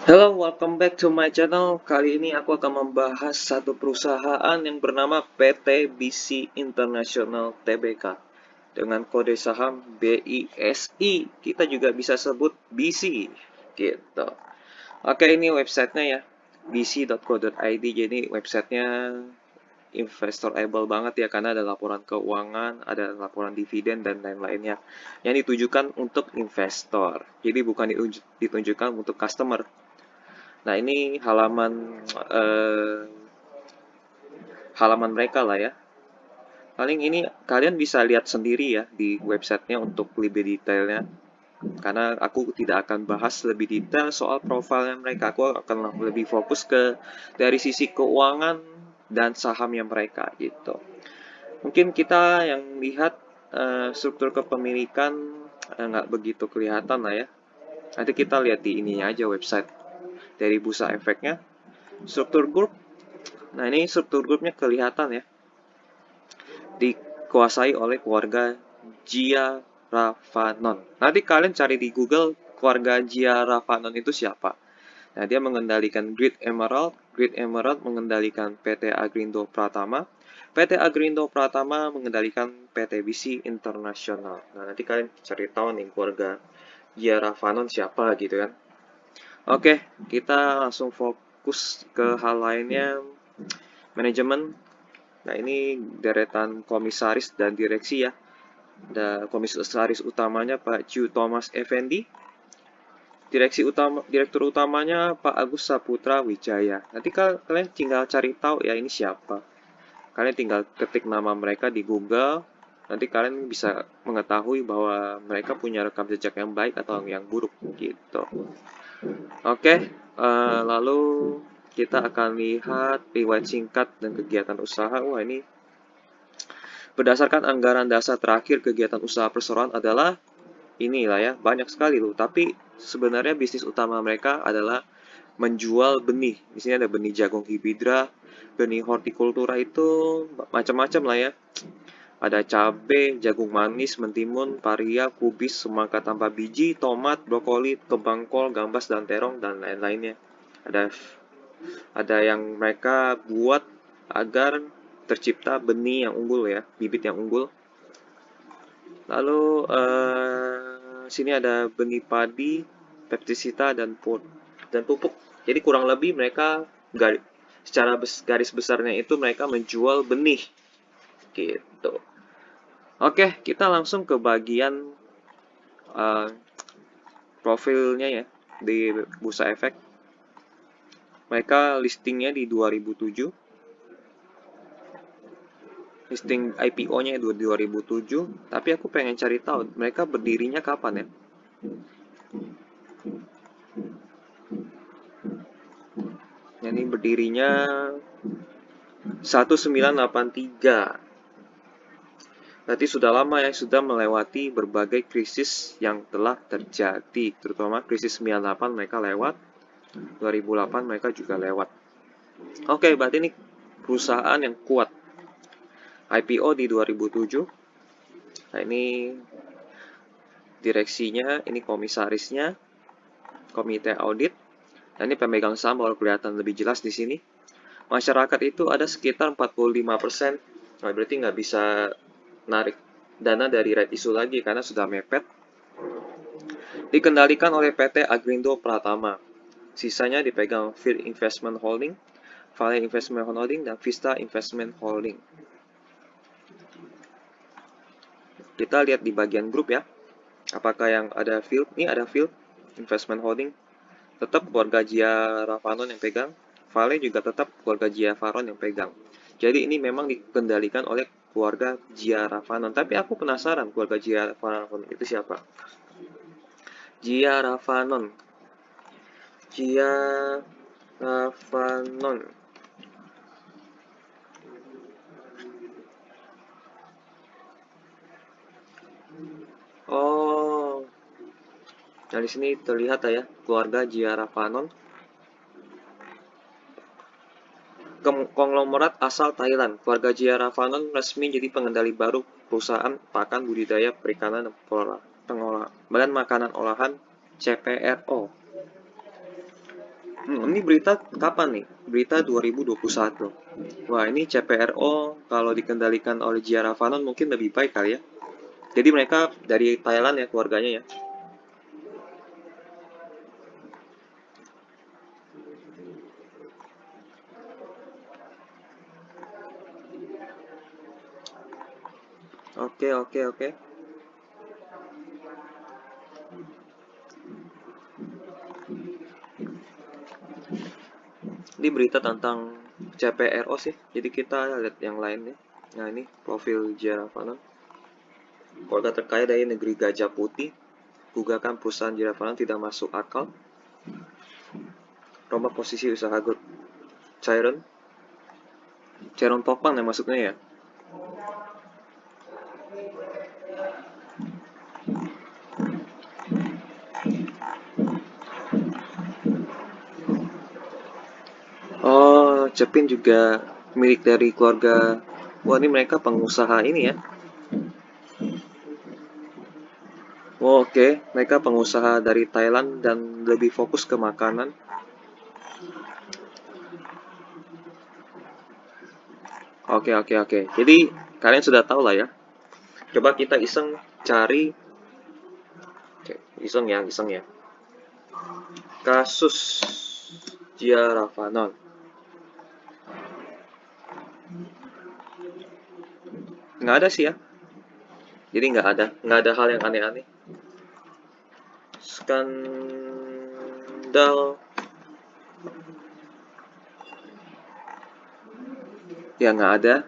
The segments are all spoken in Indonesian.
Hello, welcome back to my channel. Kali ini aku akan membahas satu perusahaan yang bernama PT BC International Tbk dengan kode saham BISI. Kita juga bisa sebut BC gitu. Oke, ini websitenya ya, bc.co.id. Jadi websitenya investorable banget ya, karena ada laporan keuangan, ada laporan dividen dan lain-lainnya yang ditujukan untuk investor. Jadi bukan ditunjukkan untuk customer. Nah, ini eh, halaman mereka lah ya. Paling ini kalian bisa lihat sendiri ya di websitenya untuk lebih detailnya. Karena aku tidak akan bahas lebih detail soal profilnya mereka. Aku akan lebih fokus ke dari sisi keuangan dan sahamnya mereka gitu. Mungkin kita yang lihat struktur kepemilikan nggak begitu kelihatan lah ya. Nanti kita lihat di ininya aja website dari bursa efeknya. Struktur grup. Nah, ini struktur grupnya kelihatan ya. Dikuasai oleh keluarga Giaravanon. Nanti kalian cari di Google keluarga Giaravanon itu siapa. Nah, dia mengendalikan Grid Emerald. Grid Emerald mengendalikan PT Agrindo Pratama. PT Agrindo Pratama mengendalikan PT BC International. Nah, nanti kalian cari tahu nih keluarga Giaravanon siapa gitu kan. Oke, kita langsung fokus ke hal lainnya. Manajemen. Nah, ini deretan komisaris dan direksi ya. Ada komisaris utamanya Pak Ju Thomas Effendi. Direktur utamanya Pak Agus Saputra Wijaya. Nanti kalian tinggal cari tahu ya ini siapa. Kalian tinggal ketik nama mereka di Google. Nanti kalian bisa mengetahui bahwa mereka punya rekam jejak yang baik atau yang buruk gitu. Oke, lalu kita akan lihat riwayat singkat dan kegiatan usaha. Wah, ini berdasarkan anggaran dasar terakhir kegiatan usaha perseroan adalah inilah ya, banyak sekali loh. Tapi sebenarnya bisnis utama mereka adalah menjual benih. Di sini ada benih jagung hibridra, benih hortikultura itu macam-macam lah ya. Ada cabai, jagung manis, mentimun, paria, kubis, semangka tanpa biji, tomat, brokoli, kembang kol, gambas, dan terong, dan lain-lainnya. Ada ada yang mereka buat agar tercipta benih yang unggul ya, bibit yang unggul. Lalu sini ada benih padi, pestisida dan pupuk. Jadi kurang lebih mereka secara garis besarnya itu mereka menjual benih gitu. Oke, kita langsung ke bagian uh, profilnya ya di Bursa Efek. Mereka listingnya di 2007, listing IPO-nya di 2007, tapi aku pengen cari tahu mereka berdirinya kapan ya. Ini berdirinya 1983. Berarti sudah lama ya, sudah melewati berbagai krisis yang telah terjadi, terutama krisis 98 mereka lewat, 2008 mereka juga lewat. Oke, berarti ini perusahaan yang kuat. IPO di 2007. Nah, ini direksinya, ini komisarisnya, komite audit. Nah, ini pemegang saham baru kelihatan lebih jelas di sini. Masyarakat itu ada sekitar 45%. Nah, berarti nggak bisa narik dana dari right issue lagi karena sudah mepet. Dikendalikan oleh PT Agrindo Pratama. Sisanya dipegang Fir Investment Holding, Vale Investment Holding, dan Vista Investment Holding. Kita lihat di bagian grup ya. Apakah yang ada Field? Ini ada Field Investment Holding. Tetap keluarga Giaravanon yang pegang. Vale juga tetap keluarga Giaravanon yang pegang. Jadi ini memang dikendalikan oleh keluarga Giaravanon. Tapi aku penasaran keluarga Giaravanon itu siapa? Giaravanon. Giaravanon. Oh, nah di sini terlihat ya keluarga Giaravanon. Konglomerat asal Thailand, keluarga Giaravanon resmi jadi pengendali baru perusahaan pakan budidaya perikanan dan makanan olahan CPRO. Ini berita kapan nih? Berita 2021. Wah, ini CPRO kalau dikendalikan oleh Gia Ravanon mungkin lebih baik kali ya. Jadi mereka dari Thailand ya keluarganya ya. Oke, oke, oke. Ini berita tentang CPRO sih. Jadi kita lihat yang lain nih. Nah, ini profil Gia Ravanon. Keluarga terkaya dari negeri Gajah Putih. Gugatan perusahaan Gia Ravanon tidak masuk akal. Rombak posisi usaha grup Chiron. Chiron Topang yang masuknya ya. Oh, Cepin juga milik dari keluarga. Wah, ini mereka pengusaha ini ya. Oh, oke, mereka pengusaha dari Thailand dan lebih fokus ke makanan. Oke, oke, oke. Jadi kalian sudah tahu lah ya. Coba kita iseng cari, oke, iseng ya, iseng ya. Kasus Gia Ravanon. Nggak ada sih ya. Jadi nggak ada hal yang aneh-aneh. Skandal, ya nggak ada.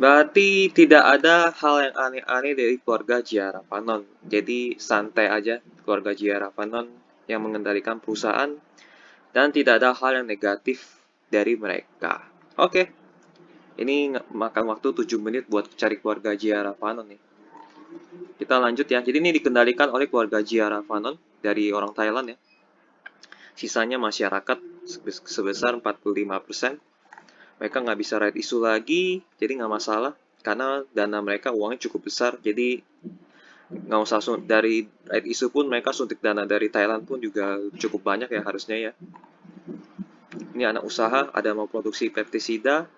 Berarti tidak ada hal yang aneh-aneh dari keluarga Gia Ravanon. Jadi santai aja keluarga Gia Ravanon yang mengendalikan perusahaan dan tidak ada hal yang negatif dari mereka. Oke, ini makan waktu 7 menit buat cari keluarga Gia Ravanon nih. Kita lanjut ya. Jadi ini dikendalikan oleh keluarga Gia Ravanon dari orang Thailand ya. Sisanya masyarakat sebesar 45%. Mereka nggak bisa right issue lagi, jadi nggak masalah. Karena dana mereka uangnya cukup besar, jadi nggak usah dari right issue pun mereka suntik dana dari Thailand pun juga cukup banyak ya harusnya ya. Ini anak usaha, ada mau produksi pestisida,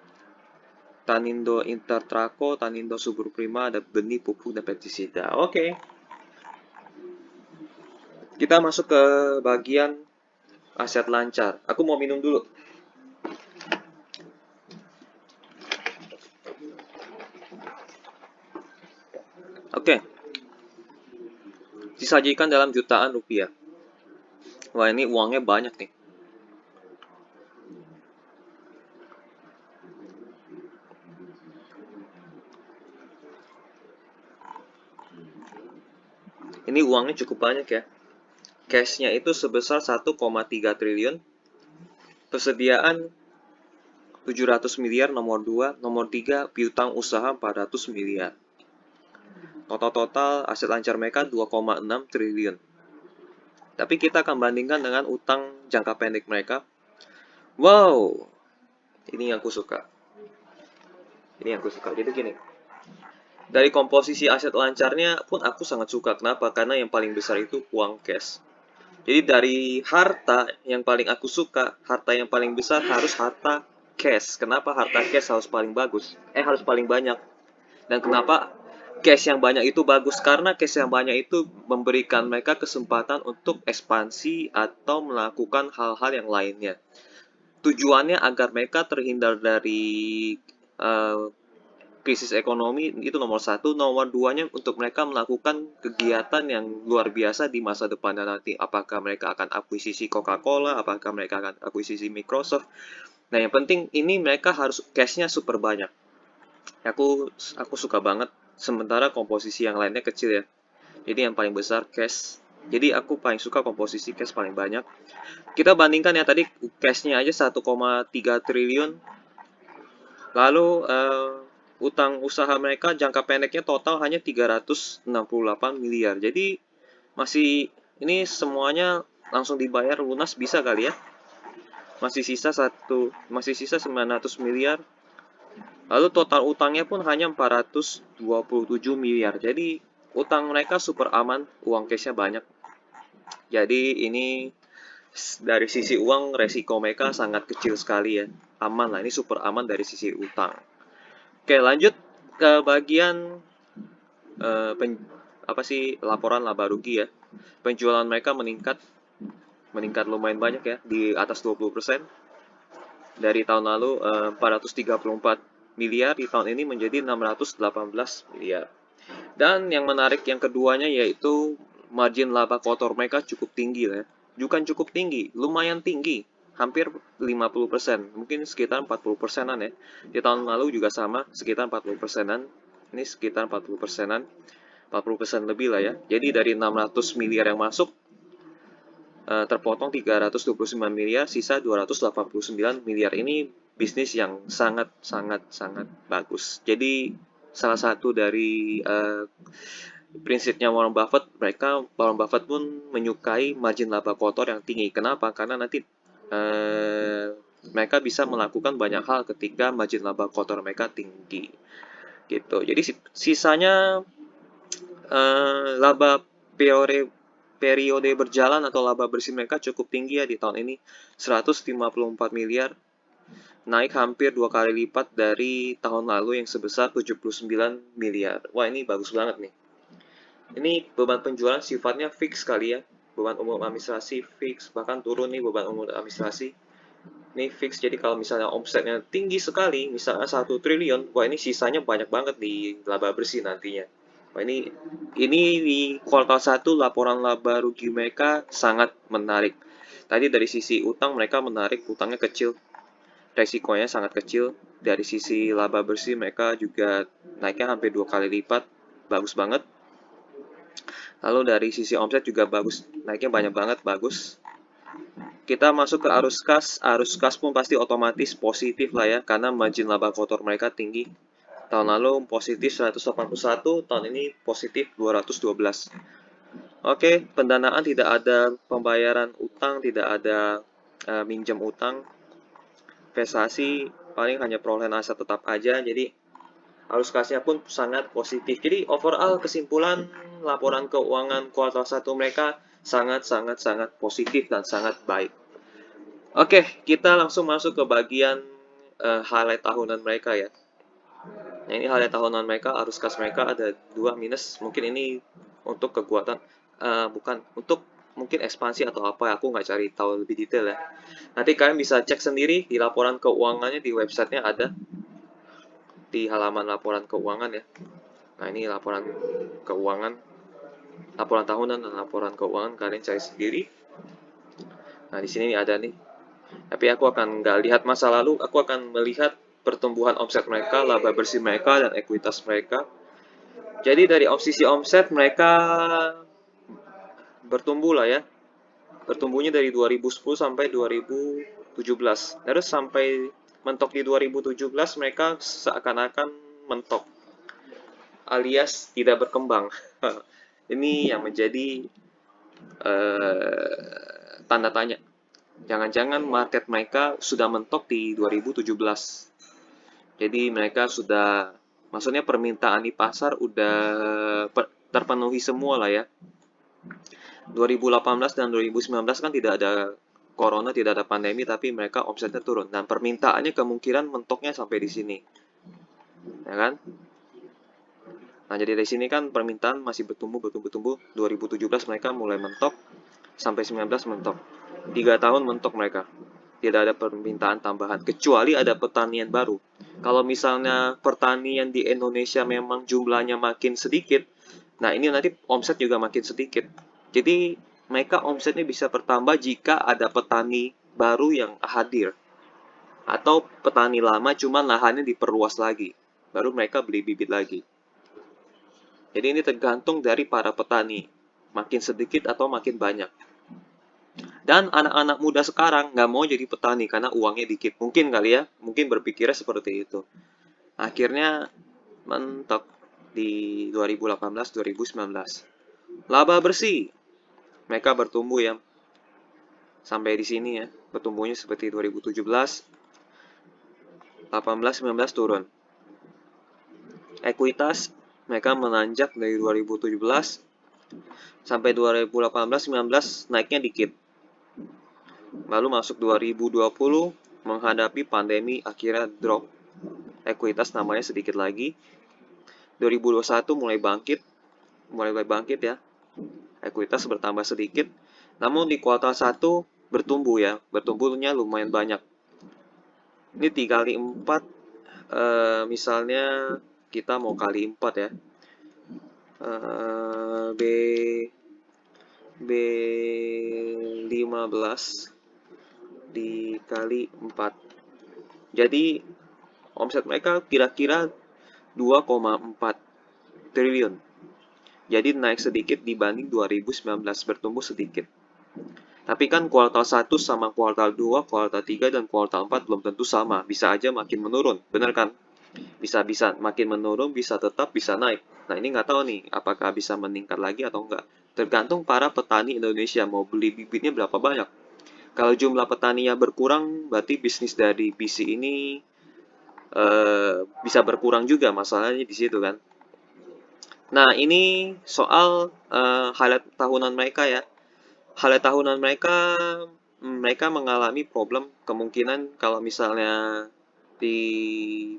Tanindo Intertraco, Tanindo Subur Prima, ada benih pupuk dan pestisida. Oke, kita masuk ke bagian aset lancar. Aku mau minum dulu. Oke, disajikan dalam jutaan rupiah. Wah, ini uangnya banyak nih. Ini uangnya cukup banyak ya. Cashnya itu sebesar 1,3 triliun. Persediaan 700 miliar nomor 2, nomor 3 piutang usaha 400 miliar. Total aset lancar mereka 2,6 triliun. Tapi kita akan bandingkan dengan utang jangka pendek mereka. Wow, ini yang aku suka. Ini yang aku suka. Jadi gini, dari komposisi aset lancarnya pun aku sangat suka. Kenapa? Karena yang paling besar itu uang cash. Jadi dari harta yang paling aku suka, harta yang paling besar harus harta cash. Kenapa harta cash harus paling bagus? Harus paling banyak. Dan kenapa cash yang banyak itu bagus? Karena cash yang banyak itu memberikan mereka kesempatan untuk ekspansi atau melakukan hal-hal yang lainnya. Tujuannya agar mereka terhindar dari uh, krisis ekonomi itu nomor satu, nomor duanya untuk mereka melakukan kegiatan yang luar biasa di masa depannya nanti. Apakah mereka akan akuisisi Coca-Cola, apakah mereka akan akuisisi Microsoft. Nah, yang penting ini mereka harus cashnya super banyak. Aku suka banget. Sementara komposisi yang lainnya kecil ya. Jadi yang paling besar cash. Jadi aku paling suka komposisi cash paling banyak. Kita bandingkan ya tadi cashnya aja 1,3 triliun. Lalu utang usaha mereka jangka pendeknya total hanya 368 miliar. Jadi masih ini semuanya langsung dibayar lunas bisa kali ya. Masih sisa 900 miliar. Lalu total utangnya pun hanya 427 miliar. Jadi utang mereka super aman, uang cashnya banyak. Jadi ini Dari sisi uang, resiko mereka sangat kecil sekali ya. Aman lah, ini super aman dari sisi utang. Oke, lanjut ke bagian eh, pen- apa sih laporan laba rugi ya. Penjualan mereka meningkat lumayan banyak ya, di atas 20%. Dari tahun lalu 434 miliar, di tahun ini menjadi 618 miliar. Dan yang menarik yang keduanya yaitu margin laba kotor mereka cukup tinggi ya. Bukan cukup tinggi, lumayan tinggi. Hampir 50%, mungkin sekitar 40%-an ya. Di tahun lalu juga sama, sekitar 40%-an. Ini sekitar 40%-an, 40% lebih lah ya. Jadi dari 600 miliar yang masuk, terpotong 329 miliar, sisa 289 miliar. Ini bisnis yang sangat sangat sangat bagus. Jadi salah satu dari prinsipnya Warren Buffett pun menyukai margin laba kotor yang tinggi. Kenapa? Karena nanti mereka bisa melakukan banyak hal ketika margin laba kotor mereka tinggi. Gitu. Jadi sisanya laba periode berjalan atau laba bersih mereka cukup tinggi ya di tahun ini, 154 miliar, naik hampir 2 kali lipat dari tahun lalu yang sebesar 79 miliar. Wah, ini bagus banget nih. Ini beban penjualan sifatnya fix kali ya. Beban umum administrasi fix, bahkan turun nih beban umum administrasi. Ini fix, jadi kalau misalnya omsetnya tinggi sekali, misalnya 1 triliun, wah ini sisanya banyak banget di laba bersih nantinya. Wah, ini di kuartal 1 laporan laba rugi mereka sangat menarik. Tadi dari sisi utang mereka menarik, utangnya kecil, resikonya sangat kecil. Dari sisi laba bersih mereka juga naiknya hampir 2 kali lipat, bagus banget. Lalu dari sisi omset juga bagus, naiknya banyak banget, bagus. Kita masuk ke arus kas pun pasti otomatis positif lah ya, karena margin laba kotor mereka tinggi. Tahun lalu positif 181, tahun ini positif 212. Oke, pendanaan tidak ada pembayaran utang, tidak ada minjem utang. Investasi paling hanya perolehan aset tetap aja, jadi arus kasnya pun sangat positif. Jadi overall kesimpulan laporan keuangan kuartal 1 mereka sangat positif dan sangat baik. Oke, kita langsung masuk ke bagian highlight tahunan mereka ya. Nah, ini highlight tahunan mereka, arus kas mereka ada 2 minus. Mungkin ini untuk kekuatan, bukan, untuk mungkin ekspansi atau apa, aku nggak cari tahu lebih detail ya. Nanti kalian bisa cek sendiri di laporan keuangannya, di websitenya ada, di halaman laporan keuangan ya. Nah, ini laporan keuangan, laporan tahunan dan laporan keuangan, kalian cari sendiri. Nah, di sini ada nih. Tapi aku akan nggak lihat masa lalu, aku akan melihat pertumbuhan omset mereka, laba bersih mereka, dan ekuitas mereka. Jadi dari sisi omset mereka bertumbuh lah ya. Bertumbuhnya dari 2010 sampai 2017. Terus sampai mentok di 2017 mereka seakan-akan mentok, alias tidak berkembang. Ini yang menjadi tanda tanya. Jangan-jangan market mereka sudah mentok di 2017. Jadi mereka sudah, maksudnya permintaan di pasar udah terpenuhi semua lah ya. 2018 dan 2019 kan tidak ada corona, tidak ada pandemi, tapi mereka omsetnya turun. Dan permintaannya kemungkinan mentoknya sampai di sini. Ya kan? Nah, jadi dari sini kan permintaan masih bertumbuh. 2017 mereka mulai mentok, sampai 19 mentok. 3 tahun mentok mereka. Tidak ada permintaan tambahan, kecuali ada pertanian baru. Kalau misalnya pertanian di Indonesia memang jumlahnya makin sedikit, nah ini nanti omset juga makin sedikit. Jadi mereka omsetnya bisa bertambah jika ada petani baru yang hadir. Atau petani lama cuma lahannya diperluas lagi. Baru mereka beli bibit lagi. Jadi ini tergantung dari para petani. Makin sedikit atau makin banyak. Dan anak-anak muda sekarang nggak mau jadi petani karena uangnya dikit. Mungkin kali ya, mungkin berpikirnya seperti itu. Akhirnya mentok di 2018-2019. Laba bersih, mereka bertumbuh ya. Sampai di sini ya, bertumbuhnya seperti 2017, 18-19 turun. Ekuitas, mereka menanjak dari 2017 sampai 2018-19 naiknya dikit. Lalu masuk 2020 menghadapi pandemi akhirnya drop. Ekuitas namanya sedikit lagi. 2021 mulai bangkit ya. Ekuitas bertambah sedikit. Namun di kuartal 1 bertumbuh ya. Bertumbuhnya lumayan banyak. Ini 3 kali 4, misalnya kita mau kali 4 ya. B B15 dikali 4. Jadi omset mereka kira-kira 2,4 triliun. Jadi naik sedikit dibanding 2019, bertumbuh sedikit. Tapi kan kuartal 1 sama kuartal 2, kuartal 3, dan kuartal 4 belum tentu sama. Bisa aja makin menurun, bener kan? Bisa-bisa makin menurun, bisa tetap, bisa naik. Nah ini nggak tahu nih, apakah bisa meningkat lagi atau enggak. Tergantung para petani Indonesia mau beli bibitnya berapa banyak. Kalau jumlah petani yang berkurang, berarti bisnis dari BC ini bisa berkurang juga, masalahnya di situ kan. Nah ini soal highlight tahunan mereka ya. Highlight tahunan mereka mengalami problem kemungkinan kalau misalnya di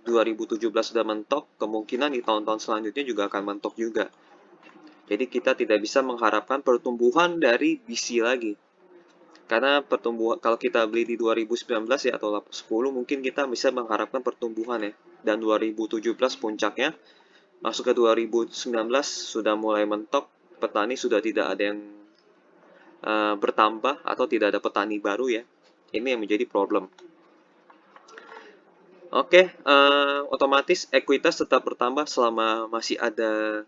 2017 sudah mentok, kemungkinan di tahun-tahun selanjutnya juga akan mentok juga. Jadi kita tidak bisa mengharapkan pertumbuhan dari BC lagi. Karena pertumbuhan kalau kita beli di 2019 ya atau 10 mungkin kita bisa mengharapkan pertumbuhan ya. Dan 2017 puncaknya, masuk ke 2019 sudah mulai mentok, petani sudah tidak ada yang bertambah atau tidak ada petani baru ya. Ini yang menjadi problem. Oke, otomatis ekuitas tetap bertambah selama masih ada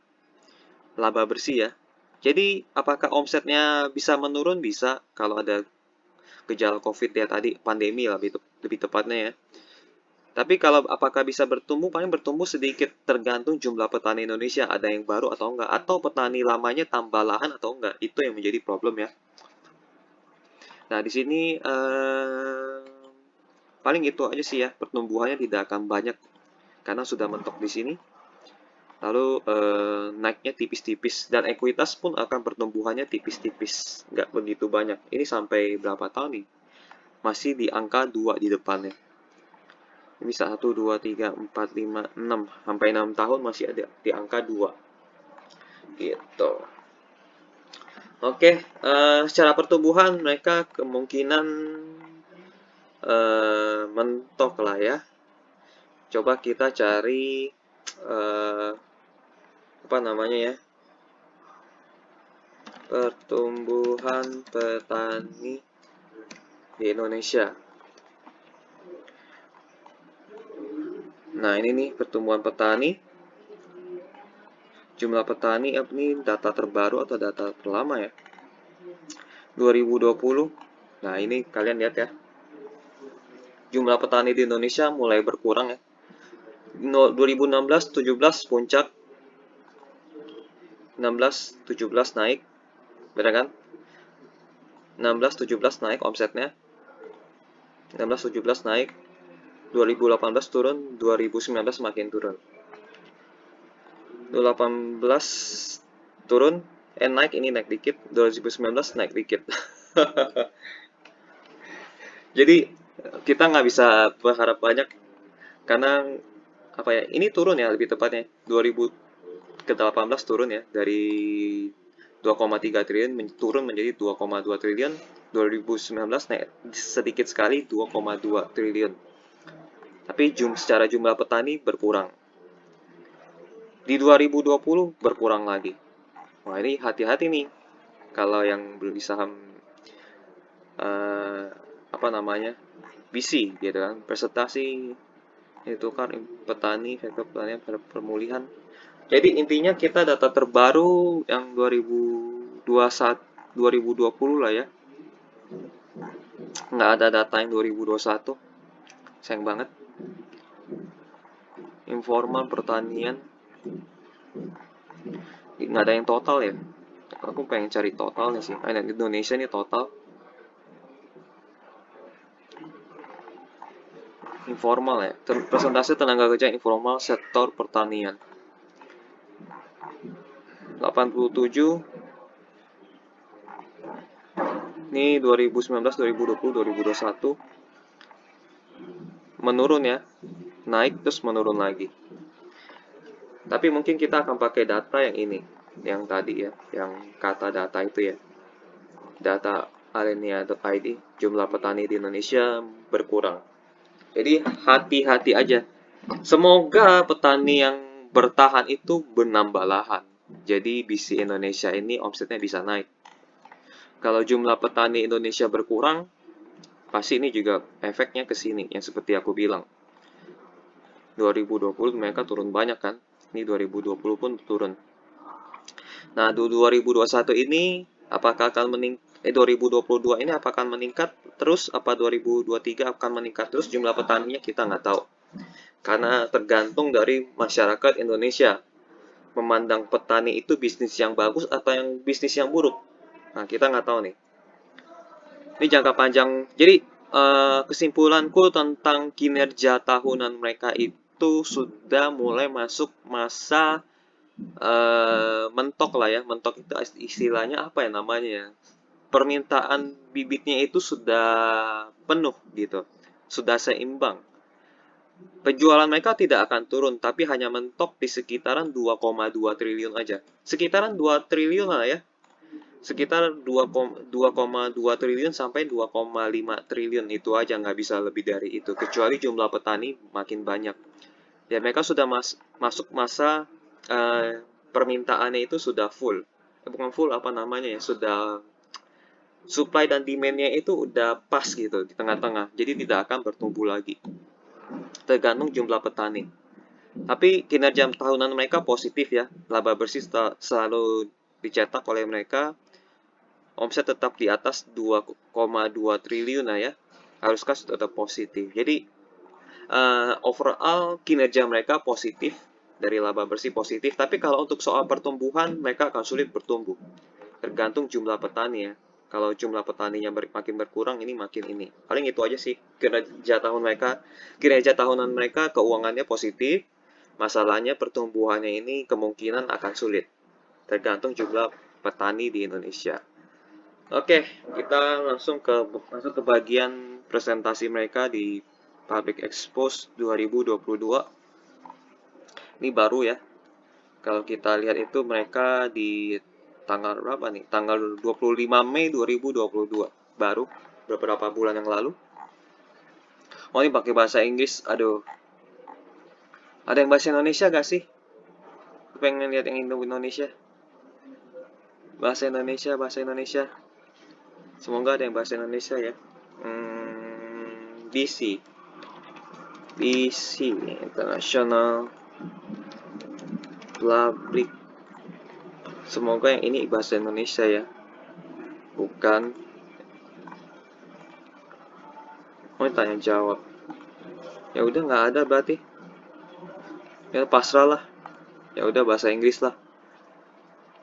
laba bersih ya. Jadi, apakah omsetnya bisa menurun? Bisa, kalau ada gejala COVID ya tadi, pandemi lah lebih tepatnya ya. Tapi kalau apakah bisa bertumbuh? Paling bertumbuh sedikit, tergantung jumlah petani Indonesia, ada yang baru atau enggak, atau petani lamanya tambah lahan atau enggak. Itu yang menjadi problem ya. Nah, di sini paling itu aja sih ya, pertumbuhannya tidak akan banyak karena sudah mentok di sini. Lalu naiknya tipis-tipis dan ekuitas pun akan pertumbuhannya tipis-tipis, nggak begitu banyak. Ini sampai berapa tahun nih? Masih di angka 2 di depannya. Ini bisa 1, 2, 3, 4, 5, 6. Sampai 6 tahun masih ada di angka 2. Gitu. Oke, secara pertumbuhan mereka kemungkinan mentok lah ya. Coba kita cari apa namanya ya, pertumbuhan petani di Indonesia. Nah ini nih pertumbuhan petani, jumlah petani, ini data terbaru atau data terlama ya, 2020. Nah ini kalian lihat ya, jumlah petani di Indonesia mulai berkurang ya. 2016-17 puncak, 16-17 naik, benar kan? 16-17 naik omsetnya, 16-17 naik, 2018 turun, 2019 makin turun. 2018 turun, naik, ini naik dikit, 2019 naik dikit. Jadi kita nggak bisa berharap banyak karena apa ya, ini turun ya lebih tepatnya 2018 turun ya, dari 2,3 triliun turun menjadi 2,2 triliun. 2019 naik sedikit sekali 2,2 triliun. Tapi secara jumlah petani berkurang. Di 2020 berkurang lagi. Wah ini hati-hati nih kalau yang beli saham apa namanya, BC gitu kan, presentasi itu kan petani, sektor petani, pemulihan. Jadi intinya kita data terbaru yang 2021, 2020 lah ya, nggak ada data yang 2021, sayang banget. Informal pertanian nggak ada yang total ya, aku pengen cari totalnya sih. Ada Indonesia nih total informal ya, persentase tenaga kerja informal sektor pertanian 87, Ini 2019, 2020, 2021 menurun ya, naik terus menurun lagi. Tapi mungkin kita akan pakai data yang ini, yang tadi ya, yang kata data itu ya. Data Alenia.id, jumlah petani di Indonesia berkurang. Jadi hati-hati aja. Semoga petani yang bertahan itu menambah lahan. Jadi BC Indonesia ini omsetnya bisa naik. Kalau jumlah petani Indonesia berkurang, pasti ini juga efeknya ke sini, yang seperti aku bilang. 2020 mereka turun banyak kan? Ini 2020 pun turun. Nah, 2021 ini apakah akan 2022 ini apakah akan meningkat terus? Apa 2023 akan meningkat terus jumlah petaninya? Kita nggak tahu. Karena tergantung dari masyarakat Indonesia. Memandang petani itu bisnis yang bagus atau yang bisnis yang buruk. Nah, kita nggak tahu nih. Ini jangka panjang. Jadi, kesimpulanku tentang kinerja tahunan mereka itu sudah mulai masuk masa mentok lah ya. Mentok itu istilahnya apa ya namanya ya? Permintaan bibitnya itu sudah penuh gitu. Sudah seimbang. Penjualan mereka tidak akan turun, tapi hanya mentok di sekitaran 2,2 triliun aja. Sekitaran 2 triliun lah ya. Sekitar 2,2 triliun sampai 2,5 triliun itu aja, nggak bisa lebih dari itu. Kecuali jumlah petani makin banyak. Ya mereka sudah masuk masa permintaannya itu sudah full. Bukan full apa namanya ya, sudah supply dan demand-nya itu udah pas gitu di tengah-tengah. Jadi tidak akan bertumbuh lagi. Tergantung jumlah petani. Tapi kinerja tahunan mereka positif ya. Laba bersih selalu dicetak oleh mereka. Omset tetap di atas 2,2 triliun lah ya. Haruskah tetap positif. Jadi overall kinerja mereka positif. Dari laba bersih positif. Tapi kalau untuk soal pertumbuhan mereka akan sulit bertumbuh. Tergantung jumlah petani ya. Kalau jumlah petaninya makin berkurang, ini makin ini. Paling itu aja sih kinerja tahunan mereka keuangannya positif. Masalahnya pertumbuhannya ini kemungkinan akan sulit. Tergantung jumlah petani di Indonesia. Oke, kita masuk ke bagian presentasi mereka di Public Expos 2022. Ini baru ya. Kalau kita lihat itu mereka di tanggal berapa nih? Tanggal 25 Mei 2022. Baru beberapa bulan yang lalu. Oh, ini pakai bahasa Inggris. Aduh. Ada yang bahasa Indonesia gak sih? Pengen lihat yang Indonesia. Bahasa Indonesia, bahasa Indonesia. Semoga ada yang bahasa Indonesia ya. BC. BC International Public. Semoga yang ini bahasa Indonesia ya. Bukan. Oh, tanya jawab. Ya udah nggak ada berarti. Ya pasrah lah. Ya udah bahasa Inggris lah.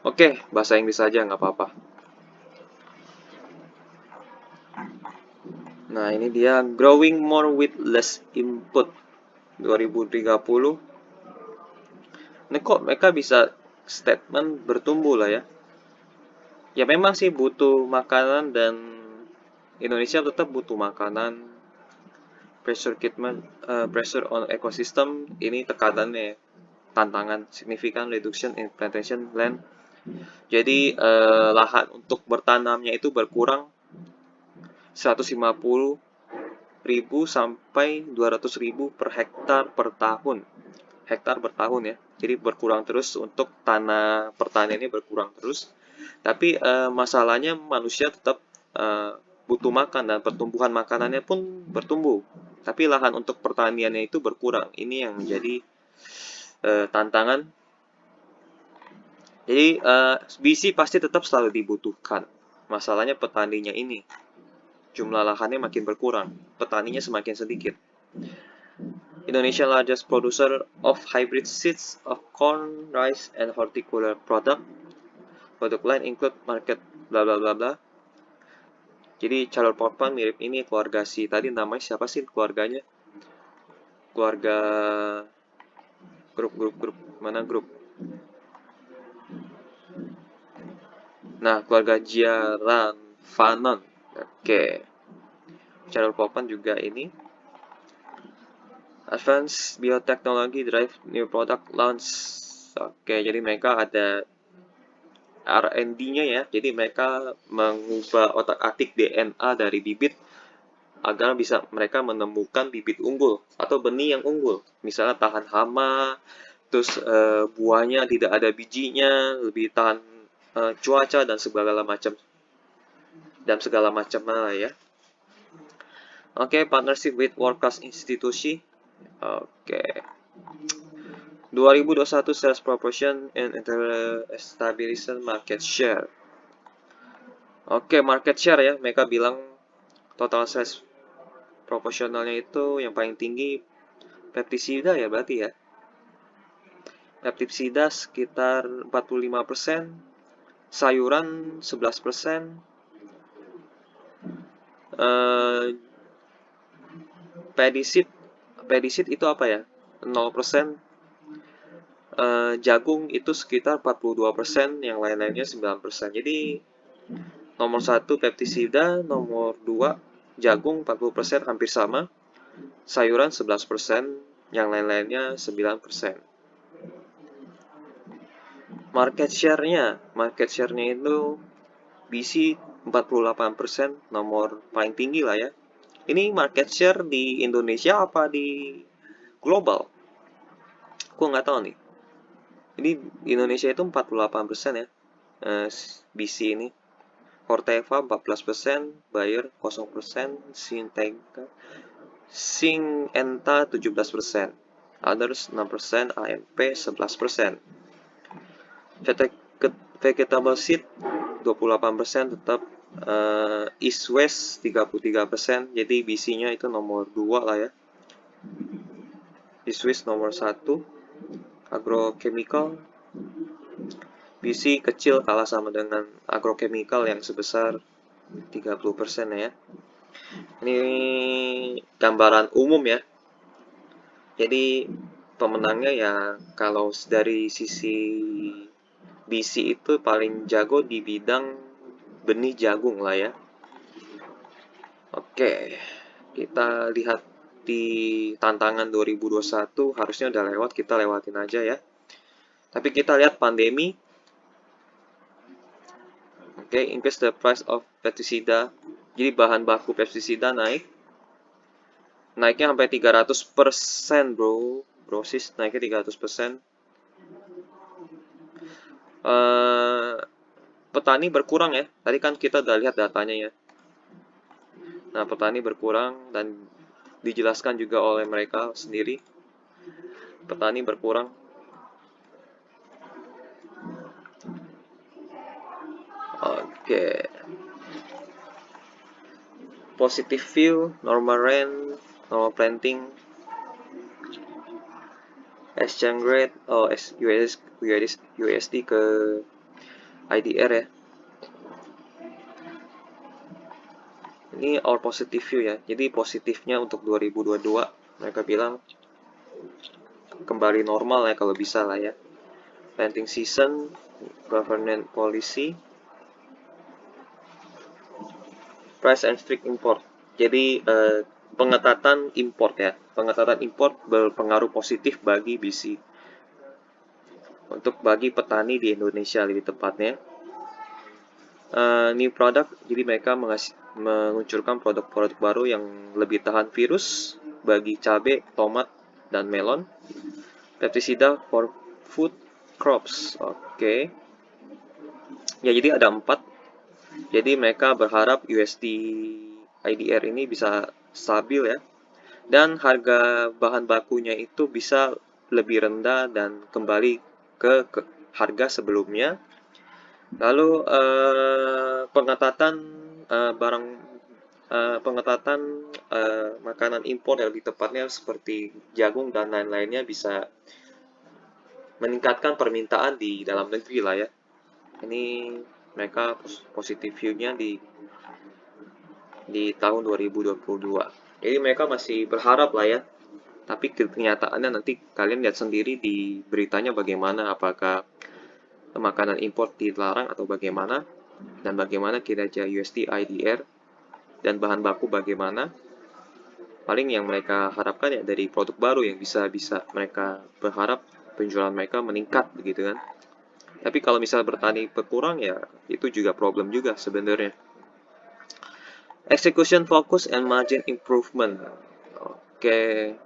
Oke, bahasa Inggris aja nggak apa-apa. Nah, ini dia growing more with less input 2030. Ini kok mereka bisa statement bertumbuh lah ya. Ya memang sih butuh makanan dan Indonesia tetap butuh makanan. Pressure on ecosystem ini tekanannya ya. Tantangan significant reduction in plantation land. Jadi lahan untuk bertanamnya itu berkurang 150.000 sampai 200.000 per hektar per tahun. Hektar per tahun ya. Jadi berkurang terus untuk tanah pertanian ini berkurang terus. Tapi masalahnya manusia tetap butuh makan dan pertumbuhan makanannya pun bertumbuh. Tapi lahan untuk pertaniannya itu berkurang. Ini yang menjadi tantangan. Jadi BC pasti tetap selalu dibutuhkan. Masalahnya petaninya ini. Jumlah lahannya makin berkurang. Petaninya semakin sedikit. Indonesia largest producer of hybrid seeds of corn, rice, and horticultural product. Product line include market bla bla bla bla. Jadi calon porpan mirip ini keluarga si tadi namanya siapa sih keluarganya? Keluarga grup mana grup? Nah, keluarga Jiaran Fanon. Oke, channel development juga ini. Advanced Biotechnology Drive New Product Launch. Oke, jadi mereka ada R&D-nya ya. Jadi mereka mengubah otak-atik DNA dari bibit agar bisa mereka menemukan bibit unggul atau benih yang unggul. Misalnya tahan hama, terus buahnya tidak ada bijinya, lebih tahan cuaca dan segala macam lah ya. Oke, partnership with World Class Institution. Oke. 2021 sales proportion and stabilization market share. Oke, market share ya. Mereka bilang total sales proporsionalnya itu yang paling tinggi pestisida ya berarti ya. Pestisida sekitar 45%, sayuran 11%, Pedisit itu apa ya? 0%. Jagung itu sekitar 42%, yang lain-lainnya 9%. Jadi nomor 1 pestisida, nomor 2 jagung 40%, hampir sama. Sayuran 11%, yang lain-lainnya 9%. Market share-nya itu BC 48%, nomor paling tinggi lah ya. Ini market share di Indonesia apa di global? Aku nggak tahu nih. Ini di Indonesia itu 48% ya. BC ini. Corteva 14%, Bayer 0%, Syngenta 17%, Others 6%, AMP 11%. Vegetable seed 28%, tetap East West 33%, jadi BC-nya itu nomor 2 lah ya. East West nomor 1. Agrochemical BC kecil, kalah sama dengan agrochemical yang sebesar 30% ya. Ini gambaran umum ya. Jadi pemenangnya ya kalau dari sisi BC itu paling jago di bidang benih jagung lah ya. Oke, kita lihat di tantangan 2021, harusnya udah lewat, kita lewatin aja ya. Tapi kita lihat pandemi. Oke, increase the price of pesticida. Jadi bahan baku pestisida naiknya sampai 300% bro. Brosis naiknya 300%. Petani berkurang ya. Tadi kan kita udah lihat datanya ya. Nah, petani berkurang dan dijelaskan juga oleh mereka sendiri. Petani berkurang. Oke. Positive view, normal rain, normal planting, exchange rate, USD ke IDR ya. Ini all positive view ya. Jadi positifnya untuk 2022 mereka bilang kembali normal ya kalau bisa lah ya. Planting season, government policy, price and strict import. Jadi pengetatan import ya. Pengetatan import berpengaruh positif bagi BC. Untuk bagi petani di Indonesia lebih tepatnya. New product, jadi mereka meluncurkan produk-produk baru yang lebih tahan virus bagi cabai, tomat, dan melon. Pesticida for food crops. Oke. Ya, jadi ada 4. Jadi mereka berharap USD IDR ini bisa stabil ya. Dan harga bahan bakunya itu bisa lebih rendah dan kembali ke harga sebelumnya. Lalu pengetatan makanan impor yang lebih tepatnya seperti jagung dan lain-lainnya bisa meningkatkan permintaan di dalam negeri lah ya. Ini mereka positive view-nya di tahun 2022. Jadi mereka masih berharap lah ya. Tapi kenyataannya nanti kalian lihat sendiri di beritanya bagaimana, apakah makanan impor dilarang atau bagaimana, dan bagaimana kinerja USD IDR dan bahan baku bagaimana. Paling yang mereka harapkan ya dari produk baru yang bisa mereka berharap penjualan mereka meningkat begitu kan. Tapi kalau misalnya bertani berkurang ya itu juga problem juga sebenarnya. Execution focus and margin improvement. Oke.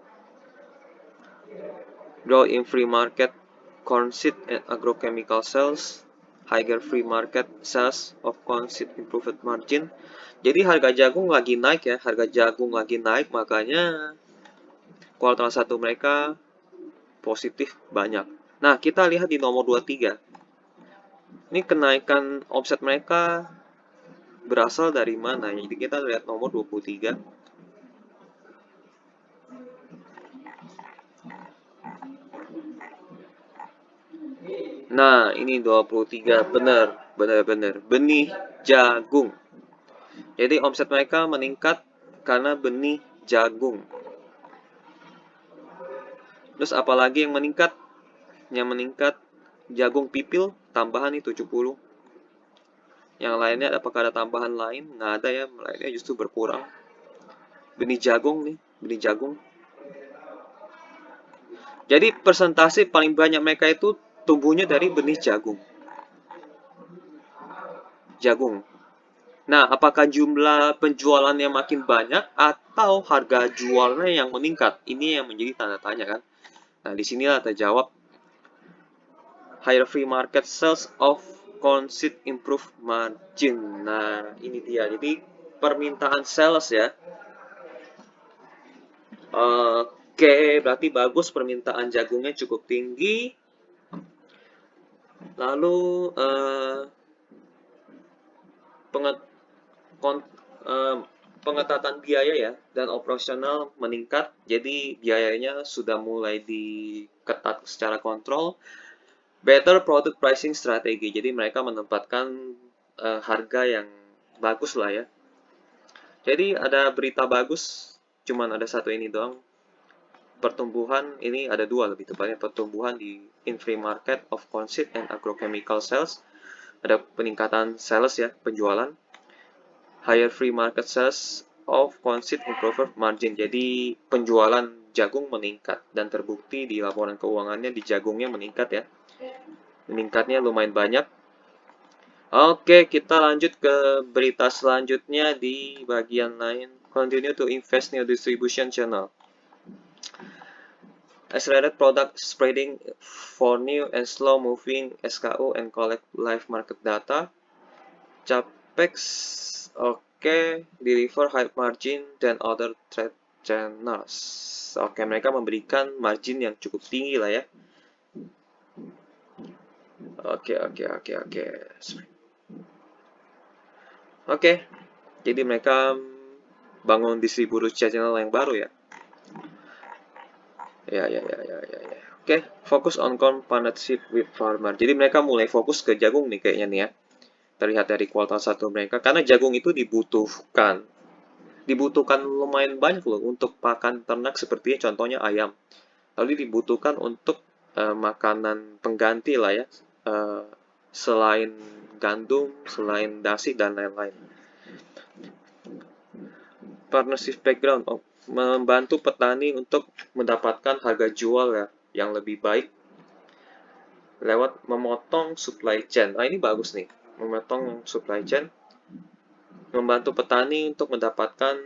Grow in free market corn seed and agrochemical sales. Higher free market sales of corn seed improved margin. Jadi harga jagung lagi naik ya, harga jagung lagi naik makanya kuartal 1 mereka positif banyak. Nah, kita lihat di nomor 23. Ini kenaikan omset mereka berasal dari mana? Jadi kita lihat nomor 23. Nah, ini 23. Benar. Benih jagung. Jadi omset mereka meningkat karena benih jagung. Terus apalagi yang meningkat? Yang meningkat jagung pipil, tambahan nih 70. Yang lainnya apakah ada tambahan lain? Nggak ada ya, lainnya justru berkurang. Benih jagung nih, benih jagung. Jadi persentase paling banyak mereka itu tumbuhnya dari benih jagung. Jagung. Nah, apakah jumlah penjualannya makin banyak atau harga jualnya yang meningkat? Ini yang menjadi tanda tanya kan. Nah, disinilah terjawab higher free market sales of corn seed improve margin. Nah, ini dia. Jadi permintaan sales ya. Oke, berarti bagus permintaan jagungnya cukup tinggi. Lalu pengetatan biaya ya dan operasional meningkat, jadi biayanya sudah mulai diketat secara kontrol. Better product pricing strategi, jadi mereka menempatkan harga yang bagus lah ya. Jadi ada berita bagus, cuman ada satu ini doang. Pertumbuhan ini ada dua lebih tepatnya, pertumbuhan di in free market of corn seed and agrochemical sales. Ada peningkatan sales ya, penjualan. Higher free market sales of corn seed improved margin. Jadi penjualan jagung meningkat dan terbukti di laporan keuangannya di jagungnya meningkat ya. Meningkatnya lumayan banyak. Oke, kita lanjut ke berita selanjutnya di bagian lain. Continue to invest new distribution channel. Accelerated product spreading for new and slow-moving SKU and collect live market data. Capex, oke, deliver high margin than other trade channels. Oke, mereka memberikan margin yang cukup tinggi lah ya. Oke. Oke, jadi mereka bangun distribusi channel yang baru ya. Ya. Oke, fokus on corn partnership with farmer. Jadi mereka mulai fokus ke jagung nih kayaknya nih ya. Terlihat dari kuartal 1 mereka, karena jagung itu dibutuhkan lumayan banyak loh untuk pakan ternak seperti contohnya ayam. Lalu dibutuhkan untuk makanan pengganti lah ya, selain gandum, selain dasi dan lain-lain. Partnership background, membantu petani untuk mendapatkan harga jual ya yang lebih baik lewat memotong supply chain. Nah, ini bagus nih, memotong supply chain, membantu petani untuk mendapatkan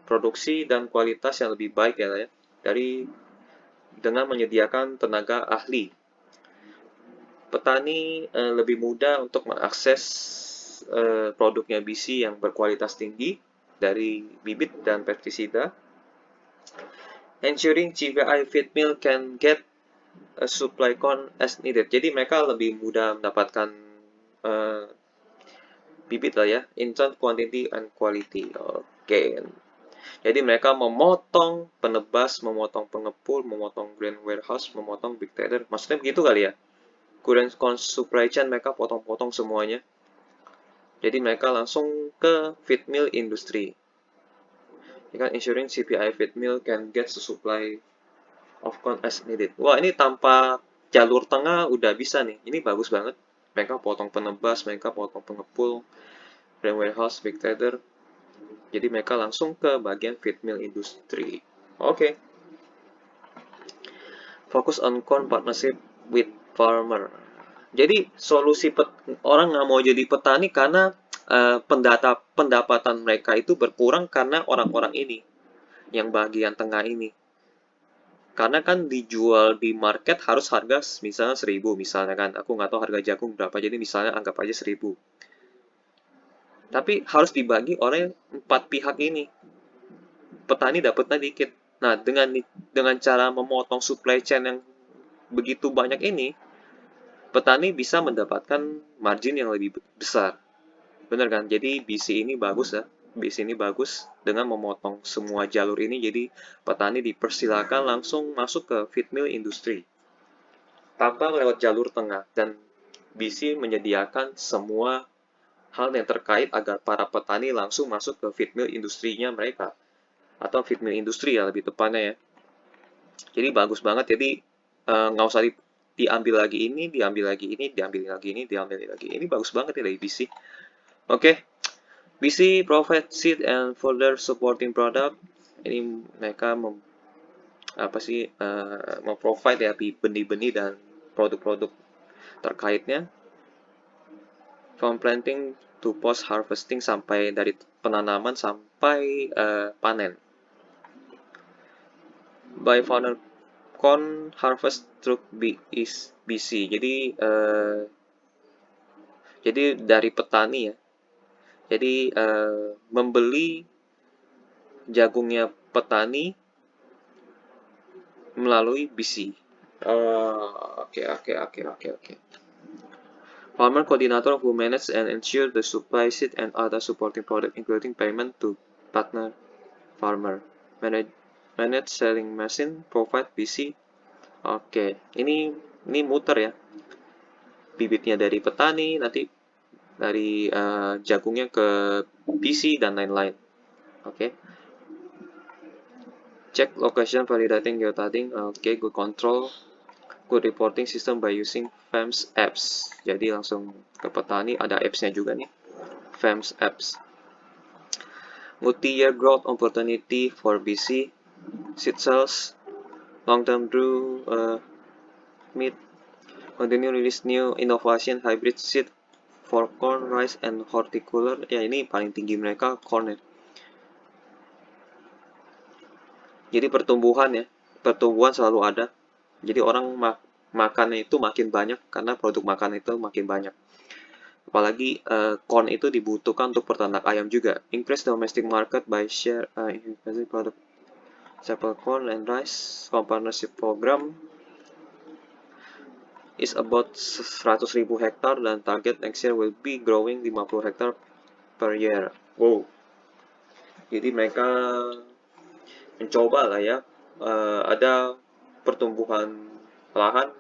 produksi dan kualitas yang lebih baik ya dengan menyediakan tenaga ahli. Petani lebih mudah untuk mengakses produknya BC yang berkualitas tinggi dari bibit dan pestisida. Ensuring CPI feed mill can get a supply corn as needed. Jadi mereka lebih mudah mendapatkan bibit lah ya, in terms quantity and quality. Oke. Jadi mereka memotong penebas, memotong pengepul, memotong grain warehouse, memotong big trader. Maksudnya begitu kali ya? Current supply chain mereka potong-potong semuanya. Jadi mereka langsung ke feed mill industry. Ensuring CPI feed mill can get the supply of corn as needed. Wah, ini tanpa jalur tengah udah bisa nih. Ini bagus banget. Mereka potong penebas, mereka potong pengepul. grain warehouse, big trader. Jadi mereka langsung ke bagian feed mill industry. Oke. Fokus on corn partnership with farmer. Jadi solusi orang nggak mau jadi petani karena pendapatan mereka itu berkurang karena orang-orang ini, yang bagian tengah ini. Karena kan dijual di market harus harga misalnya 1.000 misalnya kan. Aku nggak tahu harga jagung berapa, jadi misalnya anggap aja 1.000. Tapi harus dibagi oleh 4 pihak ini. Petani dapatnya dikit. Nah, dengan cara memotong supply chain yang begitu banyak ini, petani bisa mendapatkan margin yang lebih besar. Bener kan? Jadi BC ini bagus ya. BC ini bagus dengan memotong semua jalur ini, jadi petani dipersilakan langsung masuk ke feed mill industry tanpa lewat jalur tengah, dan BC menyediakan semua hal yang terkait agar para petani langsung masuk ke feed mill industrinya mereka, atau feed mill industri ya lebih tepatnya ya. Jadi bagus banget, jadi nggak usah diambil lagi ini, diambil lagi ini, diambil lagi ini, diambil lagi ini, bagus banget ya dari BC. Oke. BC provide seed and further supporting product. Ini mereka memprovide ya benih-benih dan produk-produk terkaitnya. From planting to post harvesting, sampai dari penanaman sampai panen. By farmer corn harvest through BC. Jadi dari petani ya. Jadi membeli jagungnya petani melalui BC. Oke. Farmer coordinator who manage and ensure the supply seed and other supporting product including payment to partner farmer. Manage selling machine provide BC. Oke, ini muter ya. Bibitnya dari petani, nanti dari jagungnya ke BC dan lain-lain. Oke. Check location validating geotagging. Oke, good control, good reporting system by using FAMS apps. Jadi langsung ke petani, ada apps-nya juga nih. FAMS apps. Multi-year growth opportunity for BC. Seed sales. Long-term brew. Meat. Continue release new innovation hybrid seed for corn, rice, and horticulture. Ya, ini paling tinggi mereka corn ya. Jadi pertumbuhan selalu ada. Jadi orang makannya itu makin banyak karena produk makanan itu makin banyak. Apalagi corn itu dibutuhkan untuk peternak ayam juga. Increase domestic market by share increasing product sample corn and rice. Partnership program is about 100.000 hektar dan target next year will be growing 50 hektar per year. Wow. Jadi mereka mencoba lah ya, ada pertumbuhan lahan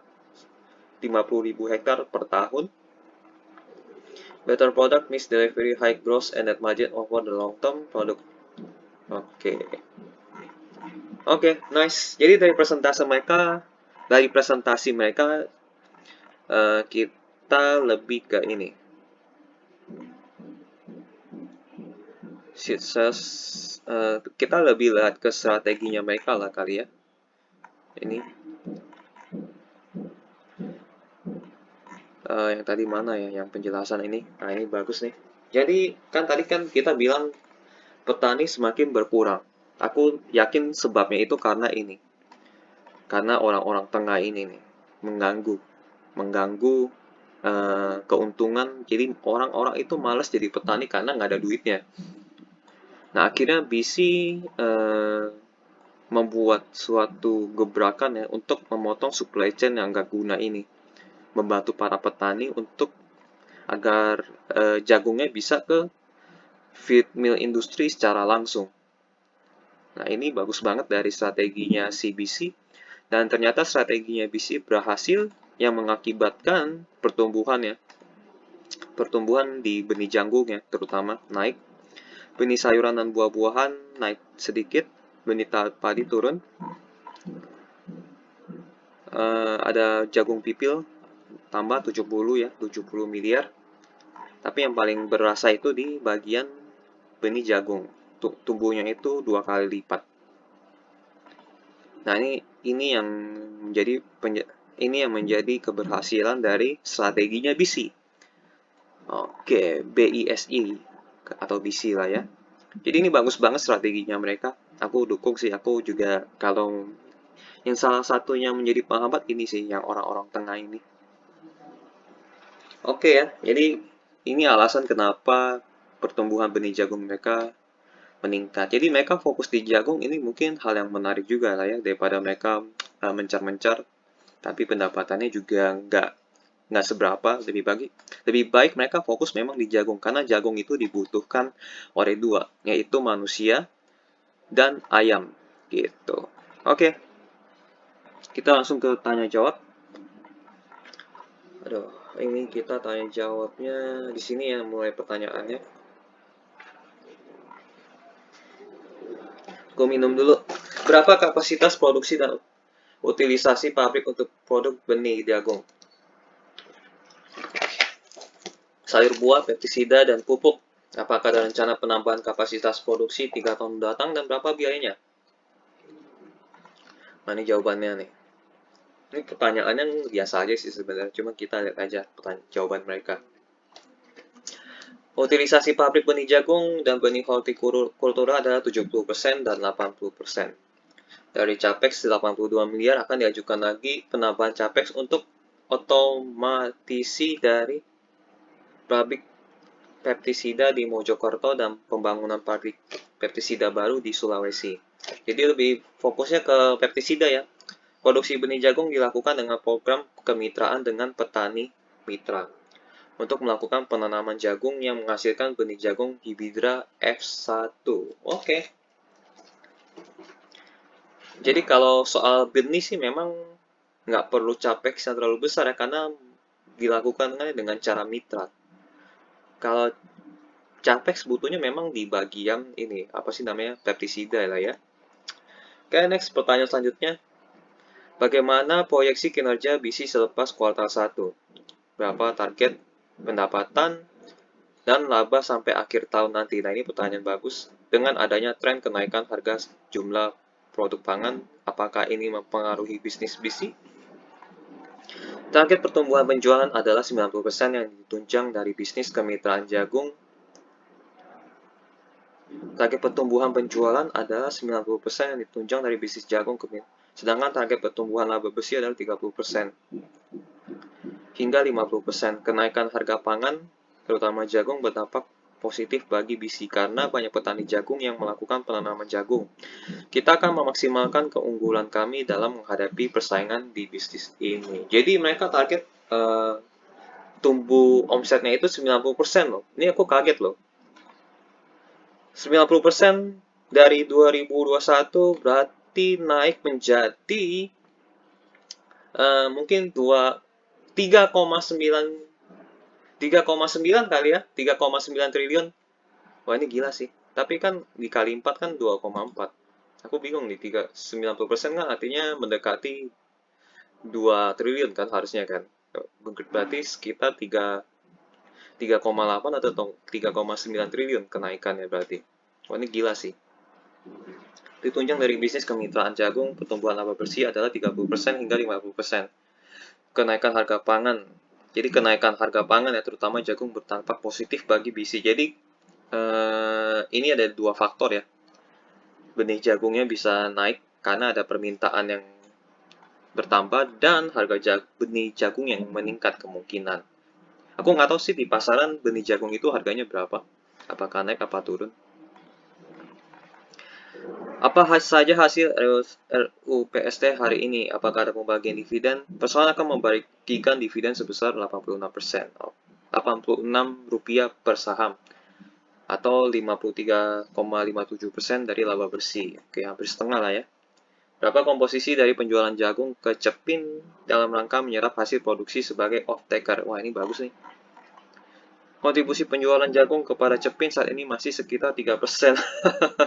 50.000 hektar per tahun. Better product means delivery high growth and net margin over the long term product. Oke, nice. Jadi dari presentasi mereka, kita lebih ke ini. Kita lebih lihat ke strateginya mereka lah kali ya. Ini yang tadi mana ya, yang penjelasan ini. Nah, ini bagus nih. Jadi kan tadi kan kita bilang petani semakin berkurang. Aku yakin sebabnya itu karena ini. Karena orang-orang tengah ini nih mengganggu keuntungan. Jadi orang-orang itu malas jadi petani karena nggak ada duitnya. Nah, akhirnya BC membuat suatu gebrakan ya untuk memotong supply chain yang nggak guna ini. Membantu para petani untuk agar jagungnya bisa ke feed mill industri secara langsung. Nah, ini bagus banget dari strateginya CBC, dan ternyata strateginya BC berhasil yang mengakibatkan pertumbuhan di benih jagungnya terutama naik, benih sayuran dan buah-buahan naik sedikit, benih padi turun, ada jagung pipil tambah 70 miliar, Tapi yang paling berasa itu di bagian benih jagung. Tumbuhnya itu 2 kali lipat. Nah, ini yang menjadi ini yang menjadi keberhasilan dari strateginya BISI. Oke, BISI atau BISI lah ya. Jadi ini bagus banget strateginya mereka. Aku dukung sih, aku juga kalau yang salah satunya menjadi penghambat ini sih, yang orang-orang tengah ini. Oke ya, jadi ini alasan kenapa pertumbuhan benih jagung mereka meningkat. Jadi mereka fokus di jagung ini mungkin hal yang menarik juga lah ya, daripada mereka mencar-mencar, tapi pendapatannya juga nggak seberapa. Lebih baik mereka fokus memang di jagung, karena jagung itu dibutuhkan oleh dua, yaitu manusia dan ayam gitu. Oke, kita langsung ke tanya jawab. Aduh, ini kita tanya jawabnya di sini ya, mulai pertanyaannya. Gue minum dulu. Berapa kapasitas produksi dan utilisasi pabrik untuk produk benih jagung, sayur buah, pestisida, dan pupuk? Apakah ada rencana penambahan kapasitas produksi 3 tahun mendatang dan berapa biayanya? Nah, ini jawabannya nih. Ini pertanyaannya biasa aja sih sebenarnya, cuma kita lihat aja jawaban mereka. Utilisasi pabrik benih jagung dan benih hortikultura adalah 70% dan 80%. Dari Capex 82 miliar akan diajukan lagi penambahan Capex untuk otomatisi dari pabrik pestisida di Mojokerto dan pembangunan pabrik pestisida baru di Sulawesi. Jadi lebih fokusnya ke pestisida ya. Produksi benih jagung dilakukan dengan program kemitraan dengan petani mitra untuk melakukan penanaman jagung yang menghasilkan benih jagung hibridra F1. Oke. Jadi kalau soal benih sih memang nggak perlu capex yang terlalu besar ya, karena dilakukan dengan cara mitra. Kalau capex butuhnya memang di bagian ini, apa sih namanya, pestisida lah ya. Oke, next pertanyaan selanjutnya. Bagaimana proyeksi kinerja BISI selepas kuartal 1? Berapa target pendapatan dan laba sampai akhir tahun nanti? Nah, ini pertanyaan bagus. Dengan adanya tren kenaikan harga jumlah produk pangan, apakah ini mempengaruhi bisnis BISI? Target pertumbuhan penjualan adalah 90% yang ditunjang dari bisnis kemitraan jagung. Target pertumbuhan penjualan adalah 90% yang ditunjang dari bisnis jagung kemitraan. Sedangkan target pertumbuhan laba bersih adalah 30% hingga 50%. Kenaikan harga pangan, terutama jagung, berdampak positif bagi BISI karena banyak petani jagung yang melakukan penanaman jagung. Kita akan memaksimalkan keunggulan kami dalam menghadapi persaingan di bisnis ini. Jadi mereka target tumbuh omsetnya itu 90% loh. Ini aku kaget loh. 90% dari 2021 berarti naik menjadi mungkin 3,9 kali ya, 3,9 triliun. Wah, ini gila sih. Tapi kan dikali 4 kan 2,4. Aku bingung nih, 90% kan artinya mendekati 2 triliun kan harusnya kan. Berarti sekitar 3,8 atau 3,9 triliun kenaikannya berarti. Wah, ini gila sih. Ditunjang dari bisnis kemitraan jagung, pertumbuhan laba bersih adalah 30% hingga 50%. Kenaikan harga pangan. Jadi kenaikan harga pangan ya, terutama jagung, berdampak positif bagi BISI. Jadi ini ada 2 faktor ya. Benih jagungnya bisa naik karena ada permintaan yang bertambah dan harga benih jagung yang meningkat kemungkinan. Aku nggak tahu sih di pasaran benih jagung itu harganya berapa. Apakah naik apa turun? Apa saja hasil RUPST hari ini? Apakah ada pembagian dividen? Perusahaan akan membagikan dividen sebesar 86%, Rp86 per saham, atau 53,57% dari laba bersih. Oke, hampir setengah lah ya. Berapa komposisi dari penjualan jagung ke Cepin dalam rangka menyerap hasil produksi sebagai off-taker? Wah, ini bagus nih. Kontribusi penjualan jagung kepada Cepin saat ini masih sekitar 3%.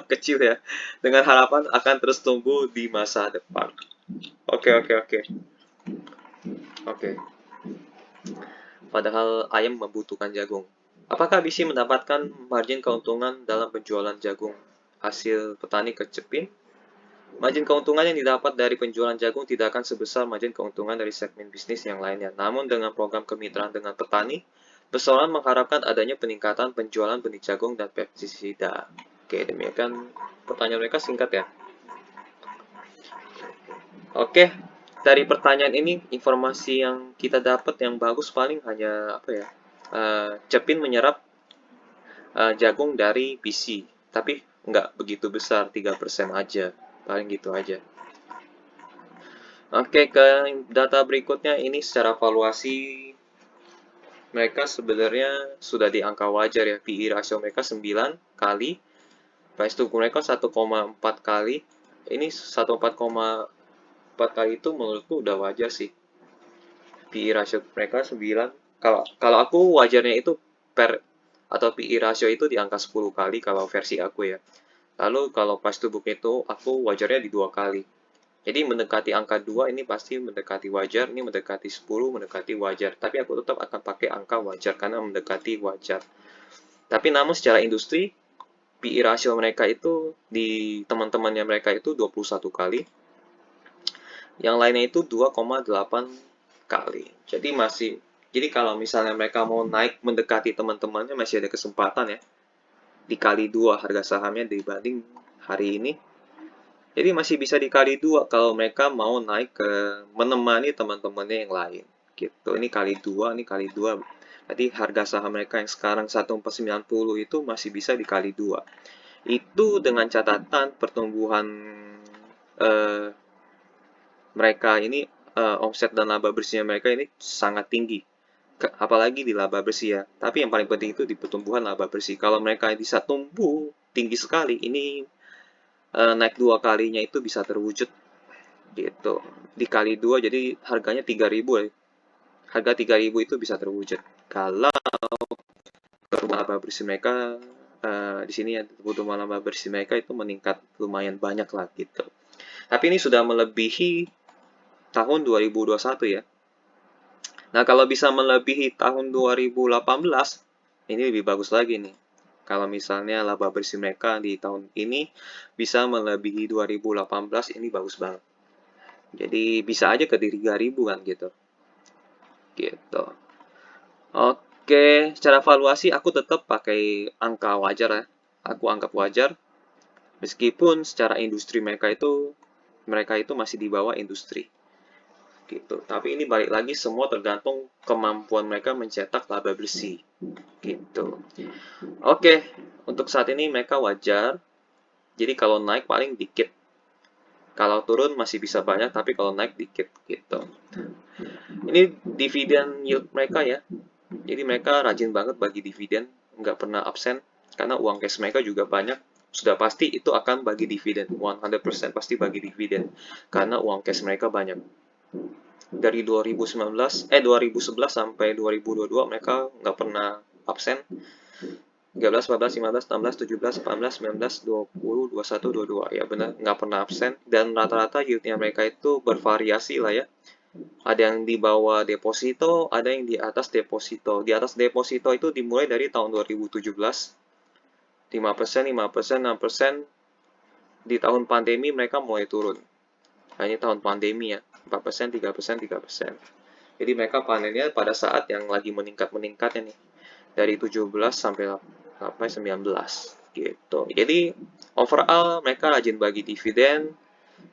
Kecil ya. Dengan harapan akan terus tumbuh di masa depan. Oke. Padahal ayam membutuhkan jagung. Apakah BC mendapatkan margin keuntungan dalam penjualan jagung hasil petani ke Cepin? Margin keuntungan yang didapat dari penjualan jagung tidak akan sebesar margin keuntungan dari segmen bisnis yang lainnya. Namun dengan program kemitraan dengan petani, pesoran mengharapkan adanya peningkatan penjualan benih jagung dan pestisida. Oke, demikian pertanyaan mereka singkat ya. Oke, dari pertanyaan ini informasi yang kita dapat yang bagus paling hanya apa ya? Cepin menyerap jagung dari PC, tapi nggak begitu besar, 3% aja. Paling gitu aja. Oke, ke data berikutnya ini secara valuasi mereka sebenarnya sudah di angka wajar ya. PE rasio mereka 9 kali, price to book mereka 1,4 kali. Ini 1,4 kali itu menurutku udah wajar sih. PE rasio mereka 9. Kalau aku wajarnya itu per atau PE rasio itu di angka 10 kali kalau versi aku ya. Lalu kalau price to book itu aku wajarnya di 2 kali. Jadi mendekati angka 2 ini pasti mendekati wajar, ini mendekati 10, mendekati wajar. Tapi aku tetap akan pakai angka wajar karena mendekati wajar. Tapi namun secara industri, PE rasio mereka itu di teman-temannya mereka itu 21 kali. Yang lainnya itu 2,8 kali. Jadi kalau misalnya mereka mau naik mendekati teman-temannya masih ada kesempatan ya. Dikali 2 harga sahamnya dibanding hari ini. Jadi masih bisa dikali 2 kalau mereka mau naik ke menemani teman-temannya yang lain. Gitu. Ini kali 2, ini kali 2. Berarti harga saham mereka yang sekarang 1490 itu masih bisa dikali 2. Itu dengan catatan pertumbuhan eh, mereka ini omset dan laba bersihnya mereka ini sangat tinggi. Apalagi di laba bersih ya. Tapi yang paling penting itu di pertumbuhan laba bersih. Kalau mereka bisa tumbuh tinggi sekali, ini naik 2 kalinya itu bisa terwujud gitu. Dikali 2 jadi harganya 3.000 ya. Harga 3.000 itu bisa terwujud. Kalau pertumbuhan laba bersih mereka di sini ya pertumbuhan laba bersih mereka itu meningkat lumayan banyak lah gitu. Tapi ini sudah melebihi tahun 2021 ya. Nah, kalau bisa melebihi tahun 2018, ini lebih bagus lagi nih. Kalau misalnya laba bersih mereka di tahun ini bisa melebihi 2018, ini bagus banget. Jadi bisa aja ke 3.000 kan gitu. Gitu. Oke, secara valuasi aku tetap pakai angka wajar ya. Aku anggap wajar. Meskipun secara industri mereka itu masih di bawah industri. Gitu. Tapi ini balik lagi semua tergantung kemampuan mereka mencetak laba bersih. Gitu. Oke, untuk saat ini mereka wajar. Jadi kalau naik paling dikit. Kalau turun masih bisa banyak, tapi kalau naik dikit gitu. Ini dividen yield mereka ya. Jadi mereka rajin banget bagi dividen, nggak pernah absen. Karena uang cash mereka juga banyak. Sudah pasti itu akan bagi dividen. 100% pasti bagi dividen. Karena uang cash mereka banyak. Dari 2011 sampai 2022 mereka nggak pernah absen. 13, 14, 15, 16, 17, 18, 19, 20, 21, 22. Ya benar, nggak pernah absen. Dan rata-rata yieldnya mereka itu bervariasi lah ya. Ada yang di bawah deposito, ada yang di atas deposito. Di atas deposito itu dimulai dari tahun 2017. 5%, 5%, 6%. Di tahun pandemi mereka mulai turun. Nah, ini tahun pandemi ya. 4%, 3%, 3%. Jadi mereka panennya pada saat yang lagi meningkat-meningkatnya nih. Dari 17 sampai 19 gitu. Jadi overall mereka rajin bagi dividen,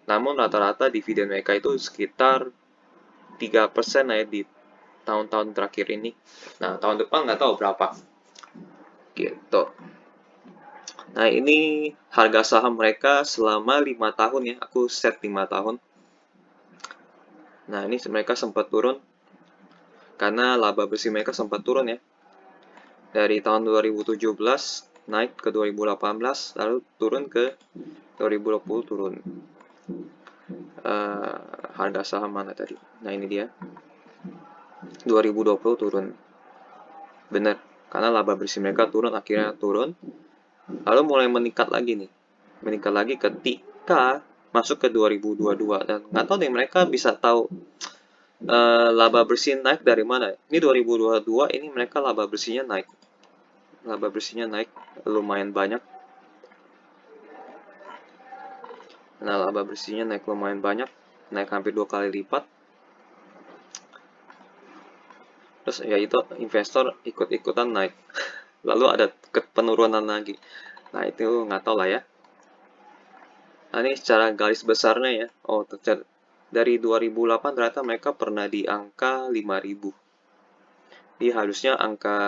namun rata-rata dividen mereka itu sekitar 3% ya di tahun-tahun terakhir ini. Nah, tahun depan nggak tahu berapa. Gitu. Nah, ini harga saham mereka selama 5 tahun ya. Aku set 5 tahun. Nah, ini mereka sempat turun karena laba bersih mereka sempat turun ya. Dari tahun 2017 naik ke 2018, lalu turun ke 2020 turun. Harga saham mana tadi? Nah, ini dia. 2020 turun. Bener, karena laba bersih mereka turun, akhirnya turun. Lalu mulai meningkat lagi nih. Meningkat lagi ketika masuk ke 2022. Dan nggak tahu nih mereka bisa tahu laba bersih naik dari mana. Ini 2022, ini mereka laba bersihnya naik. laba bersihnya naik lumayan banyak. Nah, laba bersihnya naik lumayan banyak, naik hampir 2 kali lipat. Terus ya itu investor ikut-ikutan naik. Lalu ada penurunan lagi. Nah, itu nggak tahu lah ya. Nah, ini secara garis besarnya ya. Oh, dari 2008 ternyata mereka pernah di angka 5.000. Jadi harusnya angka